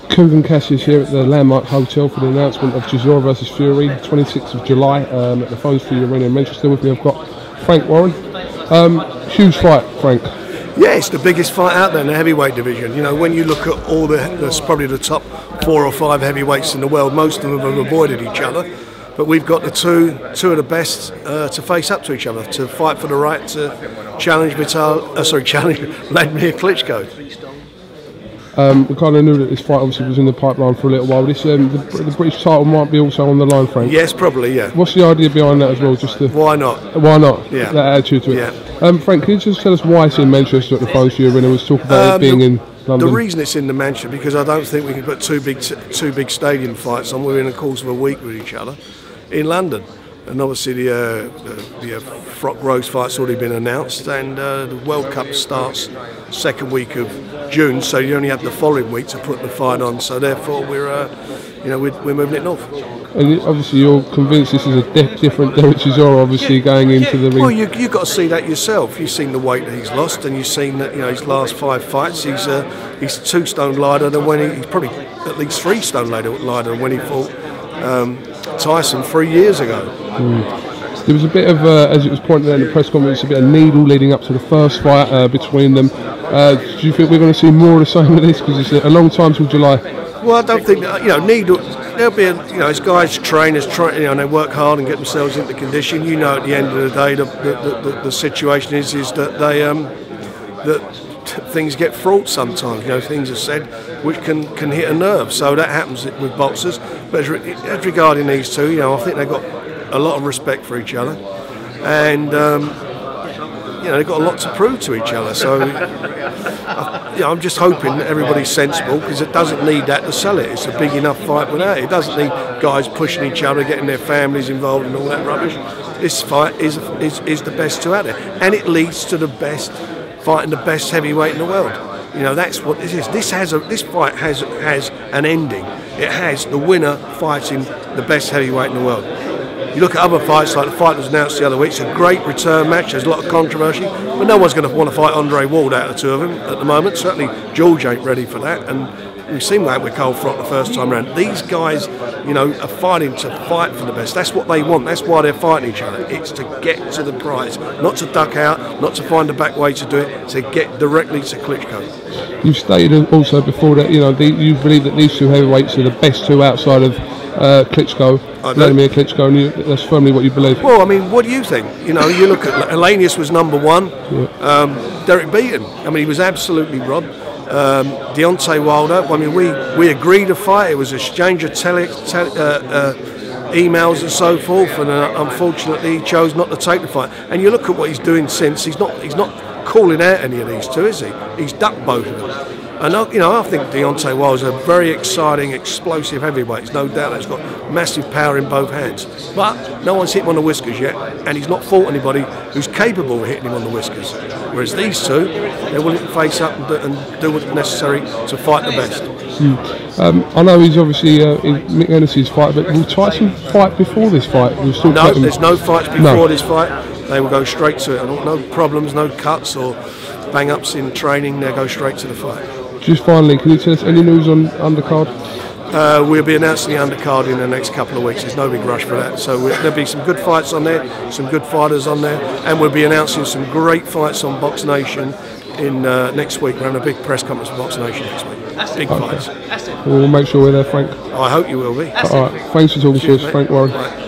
Kugan Cash is here at the Landmark Hotel for the announcement of CHISORA versus Fury, 26th of July at the Phones for Arena in Manchester. With me I've got Frank Warren. Huge fight, Frank. Yeah, it's the biggest fight out there in the heavyweight division. You know, when you look at all probably the top 4 or 5 heavyweights in the world, most of them have avoided each other. But we've got the two of the best to face up to each other, to fight for the right to challenge Vladimir Klitschko. We kind of knew that this fight obviously was in the pipeline for a little while. This the British title might be also on the line, Frank. Yes, probably, yeah. What's the idea behind that as well? Why not? Why not? Yeah. That attitude to it. Yeah. Frank, can you just tell us why it's in Manchester at the Phones for Arena? Let's talk about it being in London. The reason it's in the Manchester because I don't think we can put two big stadium fights on within the course of a week with each other in London. And obviously the Frock Rose fight's already been announced, and the World Cup starts second week of June, so you only have the following week to put the fight on. So therefore, we're moving it north. And obviously, you're convinced this is a different Derek CHISORA, obviously going into the ring. Well, you've got to see that yourself. You've seen the weight that he's lost, and you've seen that his last 5 fights, he's 2 stone lighter than when he's probably at least 3 stone lighter than when he fought Tyson 3 years ago. There was a bit of, as it was pointed out in the press conference, a bit of needle leading up to the first fight between them. Do you think we're going to see more of the same of this? Because it's a long time till July. Well, I don't think needle. There'll be as guys trainers and they work hard and get themselves into condition. At the end of the day, the situation is that they that things get fraught sometimes. Things are said which can hit a nerve. So that happens with boxers. But as regarding these two, I think they've got a lot of respect for each other, and they've got a lot to prove to each other. So I'm just hoping that everybody's sensible, because it doesn't need that to sell it. It's a big enough fight without it. It doesn't need guys pushing each other, getting their families involved and all that rubbish. This fight is the best two out there, and it leads to the best fighting the best heavyweight in the world. That's what this is. This fight has an ending. It has the winner fighting the best heavyweight in the world. You look at other fights, like the fight that was announced the other week. It's a great return match. There's a lot of controversy, but no one's going to want to fight Andre Ward out of the two of them at the moment. Certainly George ain't ready for that, and we've seen that with Cole Frock the first time around. These guys, are fighting to fight for the best. That's what they want. That's why they're fighting each other. It's to get to the prize, not to duck out, not to find a back way to do it, to get directly to Klitschko. You've stated also before that you believe that these 2 heavyweights are the best 2 outside of Klitschko, Vladimir Klitschko, and that's firmly what you believe. Well, I mean, what do you think? You look at Elenius was #1. Yeah. Derek beat him. He was absolutely robbed. Deontay Wilder. We agreed to fight. It was an exchange of emails and so forth, and unfortunately he chose not to take the fight. And you look at what he's doing since. He's not calling out any of these two, is he? He's ducked both of them. And I think Deontay Wilder's a very exciting, explosive heavyweight. There's no doubt that he's got massive power in both hands. But no one's hit him on the whiskers yet, and he's not fought anybody who's capable of hitting him on the whiskers. Whereas these two, they're willing to face up and do what's necessary to fight the best. I know he's obviously Mick Hennessey's fight, but will Tyson fight before this fight? No, there's no fights before this fight. They will go straight to it. No problems, no cuts or bang-ups in training. They'll go straight to the fight. Just finally, can you tell us any news on undercard? We'll be announcing the undercard in the next couple of weeks. There's no big rush for that. So there'll be some good fights on there, some good fighters on there, and we'll be announcing some great fights on Box Nation in next week. We're having a big press conference for Box Nation next week. Big fights. We'll make sure we're there, Frank. I hope you will be. All right. Thanks for talking to us, Frank Warren. Right.